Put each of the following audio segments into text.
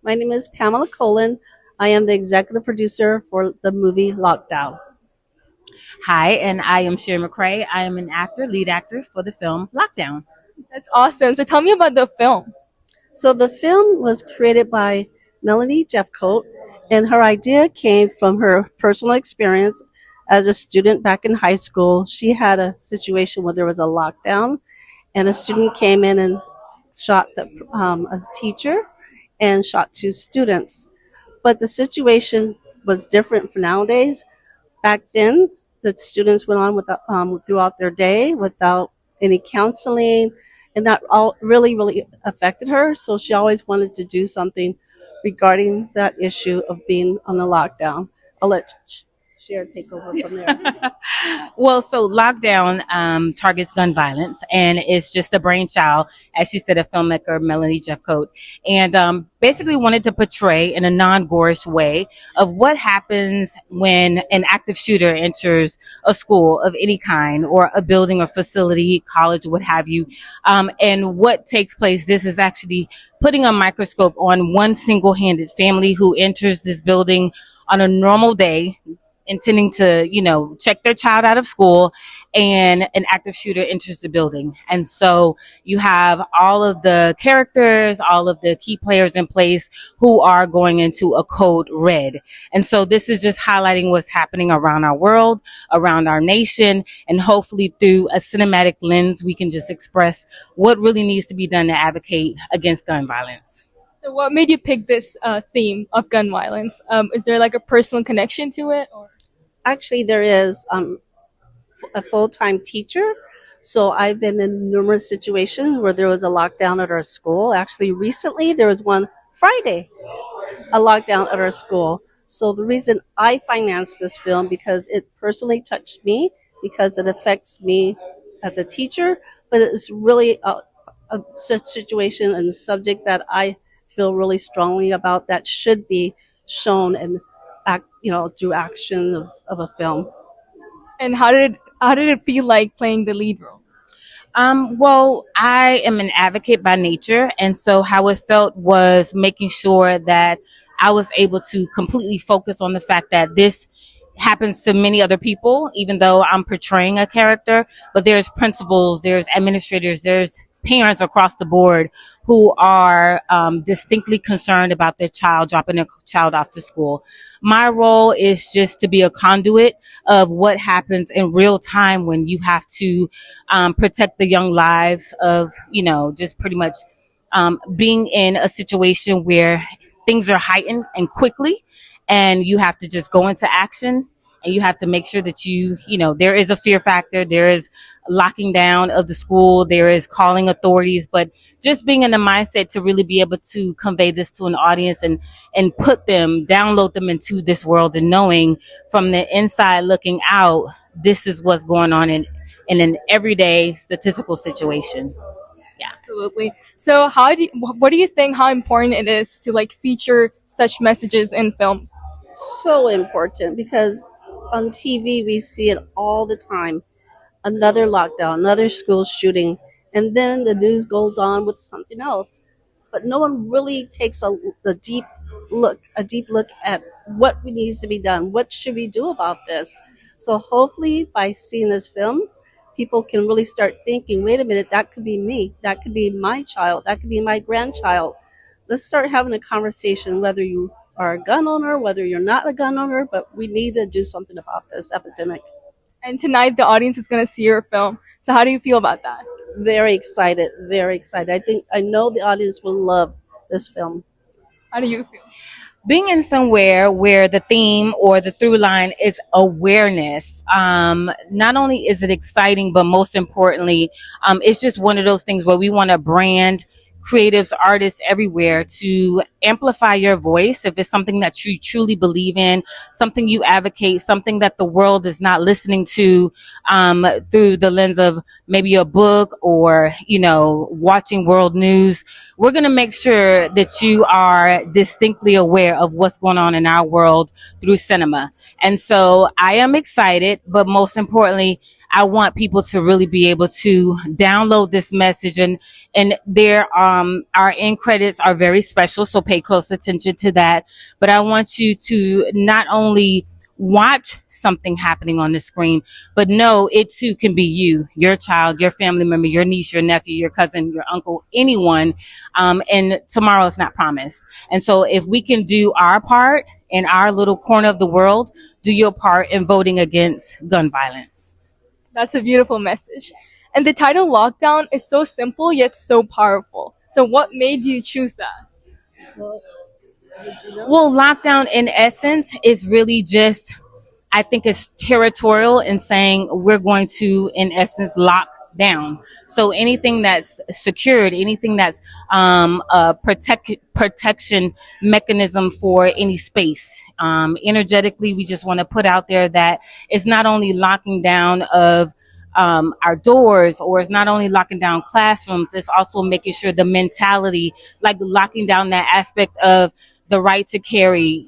My name is Pamela Colin. I am the executive producer for the movie Lockdown. Hi, and I am Cher McCrae. I am an actor, lead actor for the film Lockdown. That's awesome. So tell me about the film. So the film was created by Melanie Jeffcoat, and her idea came from her personal experience as a student back in high school. She had a situation where there was a lockdown, and a student came in and shot a teacher and shot two students. But the situation was different for nowadays. Back then, the students went on throughout their day without any counseling, and that all really affected her. So she always wanted to do something regarding that issue of being on the lockdown. I'll let Cher take over from there. Well, so Lockdown targets gun violence, and it's just the brainchild, as she said, of filmmaker Melanie Jeffcoat, and basically wanted to portray in a non-gorish way of what happens when an active shooter enters a school of any kind or a building or facility, college, what have you, and what takes place. This is actually putting a microscope on one single-handed family who enters this building on a normal day, intending to, check their child out of school, and an active shooter enters the building. And so you have all of the characters, all of the key players in place who are going into a code red. And so this is just highlighting what's happening around our world, around our nation, and hopefully through a cinematic lens, we can just express what really needs to be done to advocate against gun violence. So what made you pick this theme of gun violence? Is there like a personal connection to it? Or? Actually, there is a full-time teacher. So I've been in numerous situations where there was a lockdown at our school. Actually, recently there was one Friday, a lockdown at our school. So the reason I financed this film because it personally touched me, because it affects me as a teacher, but it's really a situation and subject that I feel really strongly about that should be shown and through action of a film. And how did it feel like playing the lead role? Well, I am an advocate by nature, and so how it felt was making sure that I was able to completely focus on the fact that this happens to many other people, even though I'm portraying a character, but there's principals, there's administrators, there's parents across the board who are distinctly concerned about their child dropping their child off to school. My role is just to be a conduit of what happens in real time when you have to protect the young lives of, just pretty much being in a situation where things are heightened and quickly, and you have to just go into action. And you have to make sure that there is a fear factor. There is locking down of the school. There is calling authorities, but just being in the mindset to really be able to convey this to an audience and download them into this world, and knowing from the inside looking out, this is what's going on in an everyday statistical situation. Yeah. Absolutely. So what do you think how important it is to like feature such messages in films? So important because on TV we see it all the time. Another lockdown, another school shooting, and then the news goes on with something else. But no one really takes a deep look at what needs to be done. What should we do about this? So hopefully by seeing this film, people can really start thinking, wait a minute, that could be me. That could be my child. That could be my grandchild. Let's start having a conversation, whether you are a gun owner, whether you're not a gun owner, but we need to do something about this epidemic. And tonight the audience is going to see your film. So how do you feel about that? Very excited, very excited. I know the audience will love this film. How do you feel? Being in somewhere where the theme or the through line is awareness, not only is it exciting, but most importantly, it's just one of those things where we want to brand creatives, artists everywhere to amplify your voice. If it's something that you truly believe in, something you advocate, something that the world is not listening to through the lens of maybe a book or, watching world news, we're going to make sure that you are distinctly aware of what's going on in our world through cinema. And so I am excited, but most importantly, I want people to really be able to download this message, and there our end credits are very special, so pay close attention to that. But I want you to not only watch something happening on the screen, but know it too can be you, your child, your family member, your niece, your nephew, your cousin, your uncle, anyone. And tomorrow is not promised. And so if we can do our part in our little corner of the world, do your part in voting against gun violence. That's a beautiful message. And the title Lockdown is so simple yet so powerful. So what made you choose that? Well, Well, lockdown in essence is really just, I think it's territorial in saying we're going to, in essence, lock down. So anything that's secured, anything that's a protection mechanism for any space. Energetically, we just want to put out there that it's not only locking down of our doors, or it's not only locking down classrooms, it's also making sure the mentality, like locking down that aspect of the right to carry,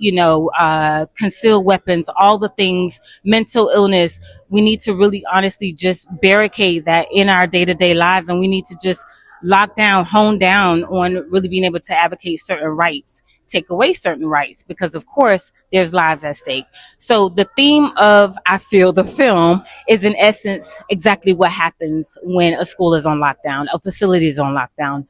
concealed weapons, all the things, mental illness. We need to really honestly just barricade that in our day-to-day lives. And we need to just lock down, hone down on really being able to advocate certain rights, take away certain rights, because of course there's lives at stake. So the theme of, I feel, the film is in essence exactly what happens when a school is on lockdown, a facility is on lockdown.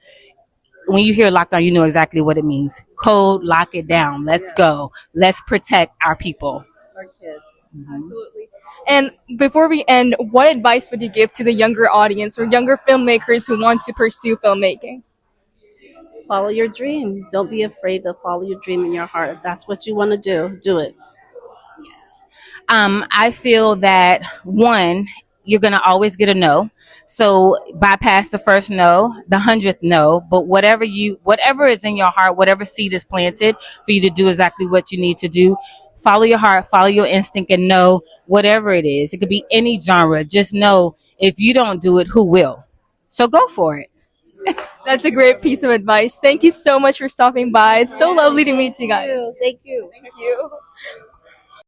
When you hear lockdown, you know exactly what it means. Code, lock it down. Let's go. Let's protect our people. our kids. Absolutely. And before we end, what advice would you give to the younger audience or younger filmmakers who want to pursue filmmaking? Follow your dream. Don't be afraid to follow your dream in your heart. If that's what you want to do it. I feel that one, you're going to always get a no. So bypass the first no, the 100th no, but whatever is in your heart, whatever seed is planted for you to do exactly what you need to do, follow your heart, follow your instinct, and know whatever it is. It could be any genre. Just know if you don't do it, who will? So go for it. That's a great piece of advice. Thank you so much for stopping by. It's so lovely to meet you guys. Thank you. Thank you.